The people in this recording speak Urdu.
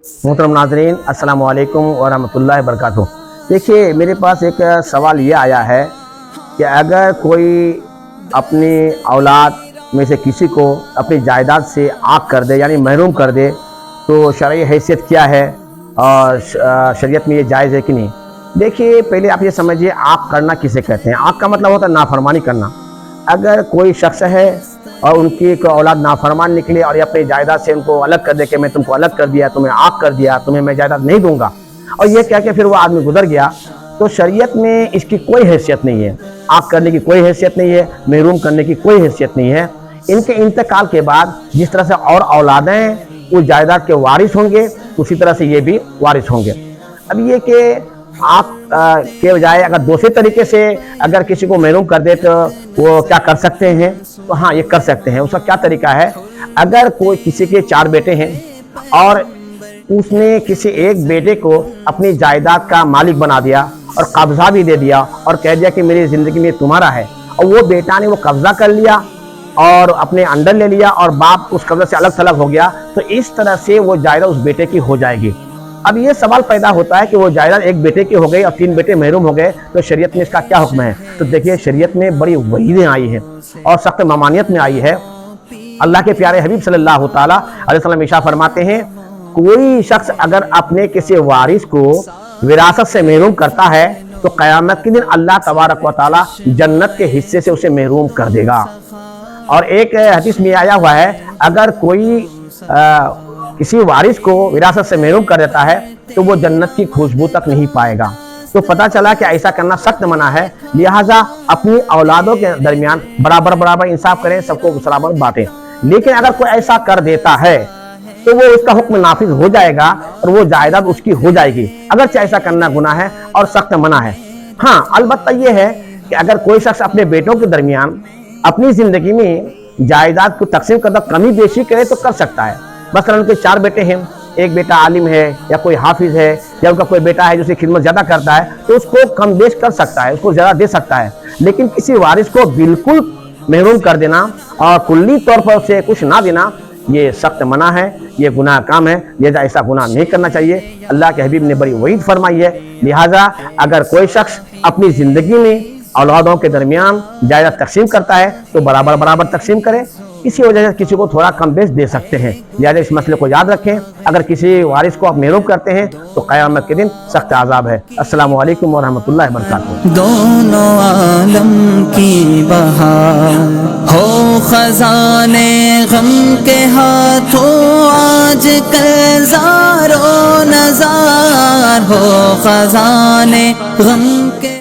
محترم ناظرین، السلام علیکم ورحمۃ اللہ وبرکاتہ۔ دیکھیے، میرے پاس ایک سوال یہ آیا ہے کہ اگر کوئی اپنی اولاد میں سے کسی کو اپنی جائیداد سے عاق کر دے، یعنی محروم کر دے، تو شرعی حیثیت کیا ہے اور شریعت میں یہ جائز ہے کہ نہیں؟ دیکھیے، پہلے آپ یہ سمجھیے عاق کرنا کسے کہتے ہیں۔ عاق کا مطلب ہوتا ہے نافرمانی کرنا۔ اگر کوئی شخص ہے اور ان کی کوئی اولاد نافرمان نکلے اور یہ اپنی جائیداد سے ان کو الگ کر دے کہ میں تم کو الگ کر دیا، تمہیں عاق کر دیا، تمہیں میں جائیداد نہیں دوں گا، اور یہ کہہ کے پھر وہ آدمی گزر گیا، تو شریعت میں اس کی کوئی حیثیت نہیں ہے۔ عاق کرنے کی کوئی حیثیت نہیں ہے، محروم کرنے کی کوئی حیثیت نہیں ہے۔ ان کے انتقال کے بعد جس طرح سے اور اولادیں اس جائیداد کے وارث ہوں گے، اسی طرح سے یہ بھی وارث ہوں گے۔ اب یہ کہ عاق کے بجائے اگر دوسرے طریقے سے اگر کسی کو محروم کر دے تو وہ کیا کر سکتے ہیں؟ تو ہاں، یہ کر سکتے ہیں۔ اس کا کیا طریقہ ہے؟ اگر کوئی کسی کے 4 بیٹے ہیں اور اس نے کسی ایک بیٹے کو اپنی جائیداد کا مالک بنا دیا اور قبضہ بھی دے دیا اور کہہ دیا کہ میری زندگی میں تمہارا ہے، اور وہ بیٹا نے وہ قبضہ کر لیا اور اپنے انڈر لے لیا اور باپ اس قبضہ سے الگ تھلگ ہو گیا، تو اس طرح سے وہ جائیداد اس بیٹے کی ہو جائے گی۔ اب یہ سوال پیدا ہوتا ہے کہ وہ جائیداد ایک بیٹے کی ہو گئی اور 3 بیٹے محروم ہو گے، تو شریعت میں اس کا کیا حکم ہے؟ تو دیکھیے، شریعت میں بڑی وعیدیں آئی ہیں اور سخت ممانعت میں آئی ہے۔ اللہ کے پیارے حبیب صلی اللہ تعالیٰ علیہ وسلم ارشاد فرماتے ہیں، کوئی شخص اگر اپنے کسی وارث کو وراثت سے محروم کرتا ہے تو قیامت کے دن اللہ تبارک و تعالیٰ جنت کے حصے سے اسے محروم کر دے گا۔ اور ایک حدیث میں آیا ہوا ہے، اگر کوئی کسی وارث کو وراثت سے محروم کر دیتا ہے تو وہ جنت کی خوشبو تک نہیں پائے گا۔ تو پتہ چلا کہ ایسا کرنا سخت منع ہے، لہٰذا اپنی اولادوں کے درمیان برابر انصاف کریں، سب کو برابر بانٹیں۔ لیکن اگر کوئی ایسا کر دیتا ہے تو وہ اس کا حکم نافذ ہو جائے گا اور وہ جائیداد اس کی ہو جائے گی، اگرچہ ایسا کرنا گناہ ہے اور سخت منع ہے۔ ہاں، البتہ یہ ہے کہ اگر کوئی شخص اپنے بیٹوں کے درمیان اپنی زندگی میں جائیداد کو تقسیم کرنا کمی بیشی کرے تو کر سکتا ہے۔ مثلا ان کے 4 بیٹے ہیں، ایک بیٹا عالم ہے یا کوئی حافظ ہے یا ان کا کوئی بیٹا ہے جو اسے خدمت زیادہ کرتا ہے، تو اس کو کم بیش کر سکتا ہے، اس کو زیادہ دے سکتا ہے۔ لیکن کسی وارث کو بالکل محروم کر دینا اور کلی طور پر اسے کچھ نہ دینا، یہ سخت منع ہے، یہ گناہ کام ہے، لہذا ایسا گناہ نہیں کرنا چاہیے۔ اللہ کے حبیب نے بڑی وعید فرمائی ہے، لہذا اگر کوئی شخص اپنی زندگی میں اولادوں کے درمیان جائیداد تقسیم کرتا ہے تو برابر تقسیم کرے، اسی وجہ سے کسی کو تھوڑا کم بیش دے سکتے ہیں۔ لہذا اس مسئلے کو یاد رکھیں، اگر کسی وارث کو آپ محروم کرتے ہیں تو قیامت کے دن سخت عذاب ہے۔ السلام علیکم ورحمۃ اللہ وبرکاتہ۔ دونوں عالم کی بہار ہو خزانے غم کے ہاتھوں، آج کل زار و نزار ہو خزانے غم کے